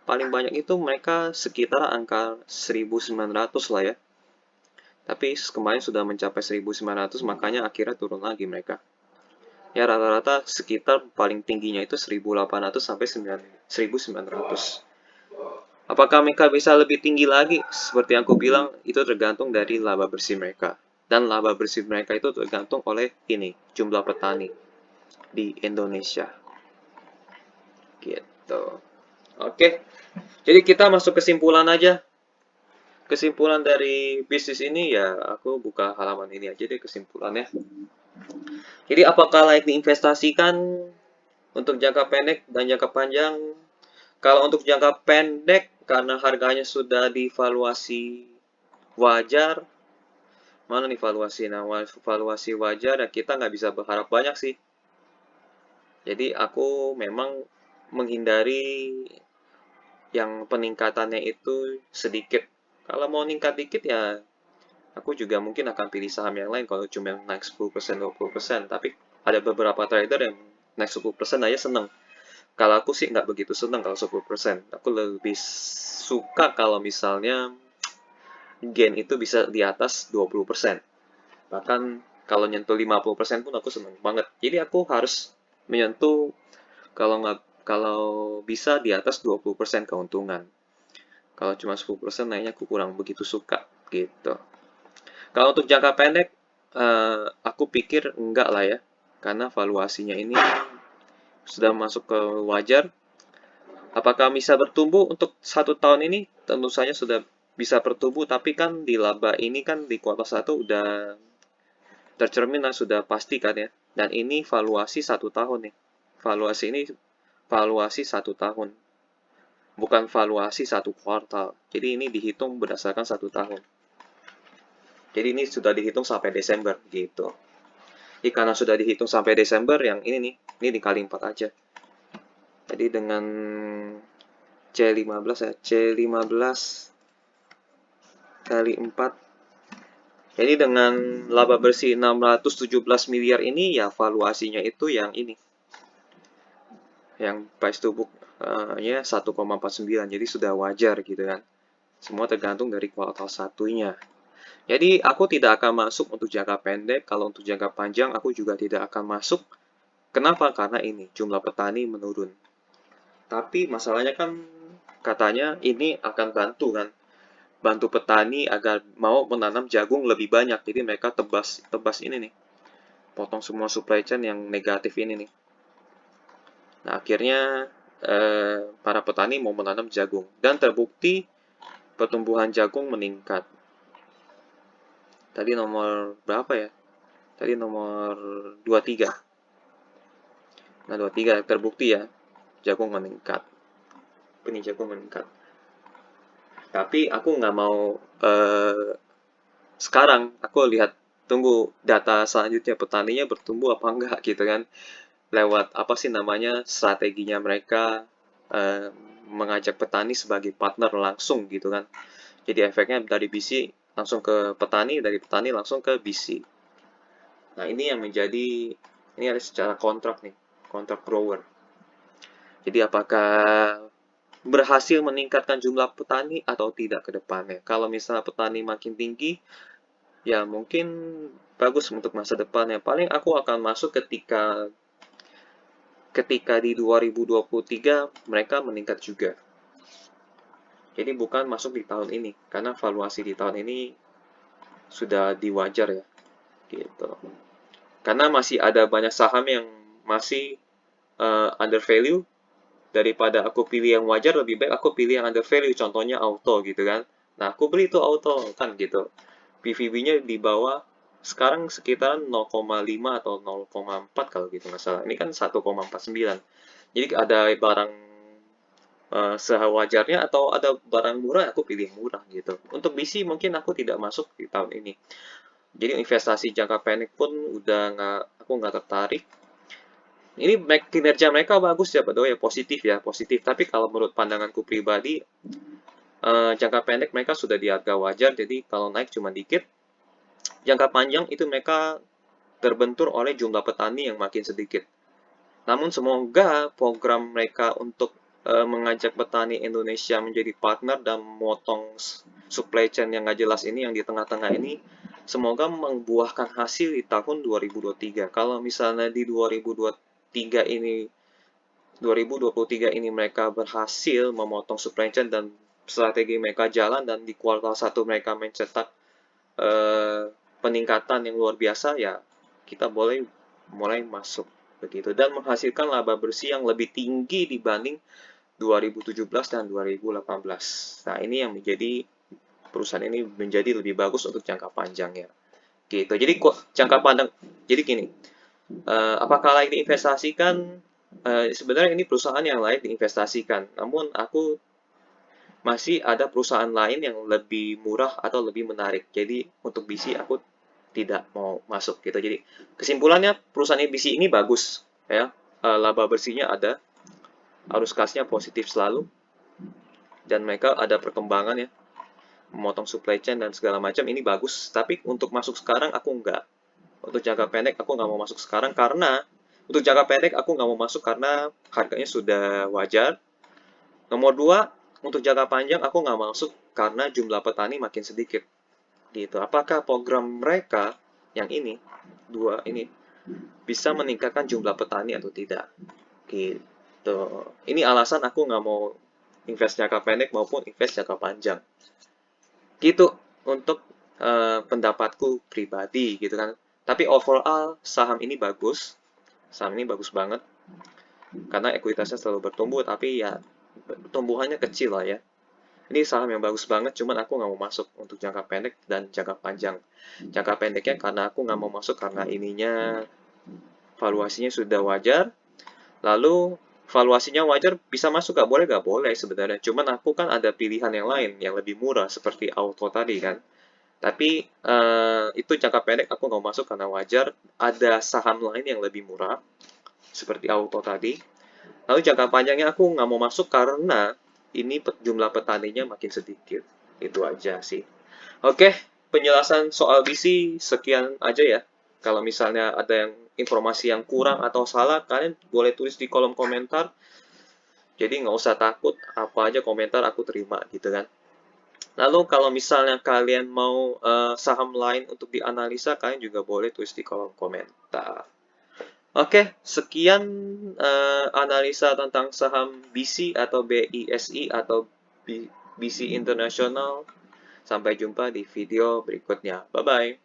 paling banyak itu mereka sekitar angka 1.900 lah ya. Tapi kemarin sudah mencapai 1.900, makanya akhirnya turun lagi mereka. Ya rata-rata sekitar paling tingginya itu 1.800 sampai 1.900. Apakah mereka bisa lebih tinggi lagi? Seperti yang aku bilang, itu tergantung dari laba bersih mereka. Dan laba bersih mereka itu tergantung oleh ini, jumlah petani di Indonesia. Gitu. Oke, jadi kita masuk kesimpulan aja. Kesimpulan dari bisnis ini ya, aku buka halaman ini aja deh kesimpulannya. Jadi apakah layak diinvestasikan untuk jangka pendek dan jangka panjang? Kalau untuk jangka pendek, karena harganya sudah divaluasi wajar, mana nih valuasi? Nah, valuasi wajar ya kita nggak bisa berharap banyak sih. Jadi aku memang menghindari yang peningkatannya itu sedikit. Kalau mau meningkat dikit ya aku juga mungkin akan pilih saham yang lain kalau cuma naik 10%, 20%. Tapi ada beberapa trader yang naik 10% aja seneng. Kalau aku sih nggak begitu seneng kalau 10%. Aku lebih suka kalau misalnya gain itu bisa di atas 20%. Bahkan kalau nyentuh 50% pun aku seneng banget. Jadi aku harus menyentuh kalau bisa di atas 20% keuntungan. Kalau cuma 10% naiknya aku kurang begitu suka gitu. Kalau untuk jangka pendek, aku pikir enggak lah ya, karena valuasinya ini sudah masuk ke wajar. Apakah bisa bertumbuh untuk 1 tahun ini? Tentu saja sudah bisa bertumbuh, tapi kan di laba ini kan di kuartal 1 udah tercermin lah, sudah pasti kan ya. Dan ini valuasi 1 tahun nih. Valuasi ini valuasi 1 tahun, bukan valuasi 1 kuartal. Jadi ini dihitung berdasarkan 1 tahun. Jadi ini sudah dihitung sampai Desember gitu. Jadi karena sudah dihitung sampai Desember, yang ini nih, ini dikali 4 aja. Jadi dengan C15 ya, C15 kali 4. Jadi dengan laba bersih 617 miliar ini ya valuasinya itu yang ini. Yang price to book nya 1,49. Jadi sudah wajar gitu kan. Semua tergantung dari kuartal satunya. Jadi aku tidak akan masuk untuk jangka pendek. Kalau untuk jangka panjang aku juga tidak akan masuk. Kenapa? Karena ini jumlah petani menurun. Tapi masalahnya kan katanya ini akan bantu kan. Bantu petani agar mau menanam jagung lebih banyak. Jadi mereka tebas ini nih. Potong semua supply chain yang negatif ini nih. Nah, akhirnya para petani mau menanam jagung. Dan terbukti pertumbuhan jagung meningkat. Tadi nomor berapa ya? Tadi nomor 23. Nah, 23 terbukti ya, jagung meningkat. Benih jagung meningkat. Tapi aku nggak mau sekarang. Aku lihat tunggu data selanjutnya petaninya bertumbuh apa enggak gitu kan. Lewat apa sih namanya strateginya mereka eh, mengajak petani sebagai partner langsung gitu kan. Jadi efeknya dari BC langsung ke petani, dari petani langsung ke BC. Nah, ini yang menjadi, ini ada secara kontrak nih, kontrak grower. Jadi apakah berhasil meningkatkan jumlah petani atau tidak ke depannya. Kalau misalnya petani makin tinggi, ya mungkin bagus untuk masa depannya. Paling aku akan masuk ketika di 2023 mereka meningkat juga. Jadi bukan masuk di tahun ini, karena valuasi di tahun ini sudah diwajar ya, gitu. Karena masih ada banyak saham yang masih under value. Daripada aku pilih yang wajar, lebih baik aku pilih yang under value, contohnya auto gitu kan. Nah, aku beli itu auto kan gitu. PVB-nya di bawah, sekarang sekitaran 0,5 atau 0,4 kalau gitu nggak salah. Ini kan 1,49. Jadi ada barang sewajarnya, atau ada barang murah aku pilih murah gitu. Untuk BC mungkin aku tidak masuk di tahun ini. Jadi investasi jangka pendek pun udah aku nggak tertarik. Ini kinerja mereka bagus ya, ya positif ya, positif. Tapi kalau menurut pandanganku pribadi, jangka pendek mereka sudah di harga wajar, jadi kalau naik cuma dikit. Jangka panjang itu mereka terbentur oleh jumlah petani yang makin sedikit. Namun semoga program mereka untuk mengajak petani Indonesia menjadi partner dan memotong supply chain yang nggak jelas ini, yang di tengah-tengah ini, semoga membuahkan hasil di tahun 2023. Kalau misalnya di 2023 ini 2023 ini mereka berhasil memotong supply chain dan strategi mereka jalan, dan di kuartal 1 mereka mencetak peningkatan yang luar biasa, ya kita boleh mulai masuk begitu dan menghasilkan laba bersih yang lebih tinggi dibanding 2017 dan 2018. Nah, ini yang menjadi perusahaan ini menjadi lebih bagus untuk jangka panjangnya. Gitu. Jadi kok jangka pandang, jadi gini, apakah layak diinvestasikan? Sebenarnya ini perusahaan yang layak diinvestasikan, namun aku masih ada perusahaan lain yang lebih murah atau lebih menarik. Jadi untuk BC aku tidak mau masuk gitu. Jadi kesimpulannya perusahaan BC ini bagus ya. Laba bersihnya ada, arus kasnya positif selalu, dan mereka ada perkembangan ya, memotong supply chain dan segala macam, ini bagus. Tapi untuk masuk sekarang aku enggak. Untuk jangka pendek aku nggak mau masuk sekarang, karena untuk jangka pendek aku nggak mau masuk karena harganya sudah wajar. Nomor dua, untuk jangka panjang aku nggak masuk karena jumlah petani makin sedikit. Gitu. Apakah program mereka yang ini, dua ini, bisa meningkatkan jumlah petani atau tidak? Gitu. Ini alasan aku nggak mau invest jangka pendek maupun invest jangka panjang. Gitu untuk pendapatku pribadi gitu kan. Tapi overall saham ini bagus. Saham ini bagus banget karena ekuitasnya selalu bertumbuh, tapi ya tumbuhannya kecil lah ya. Ini saham yang bagus banget, cuman aku nggak mau masuk untuk jangka pendek dan jangka panjang. Jangka pendeknya karena aku nggak mau masuk karena ininya valuasinya sudah wajar. Lalu valuasinya wajar, bisa masuk nggak boleh? Nggak boleh sebenarnya. Cuman aku kan ada pilihan yang lain yang lebih murah seperti auto tadi kan. Tapi itu jangka pendek aku nggak mau masuk karena wajar. Ada saham lain yang lebih murah seperti auto tadi. Lalu jangka panjangnya aku nggak mau masuk karena ini jumlah petaninya makin sedikit. Itu aja sih. Oke, penjelasan soal BC sekian aja ya. Kalau misalnya ada yang informasi yang kurang atau salah, kalian boleh tulis di kolom komentar. Jadi nggak usah takut, apa aja komentar aku terima gitu kan. Lalu kalau misalnya kalian mau saham lain untuk dianalisa, kalian juga boleh tulis di kolom komentar. Oke, sekian analisa tentang saham BC atau BISI atau BC International. Sampai jumpa di video berikutnya. Bye-bye.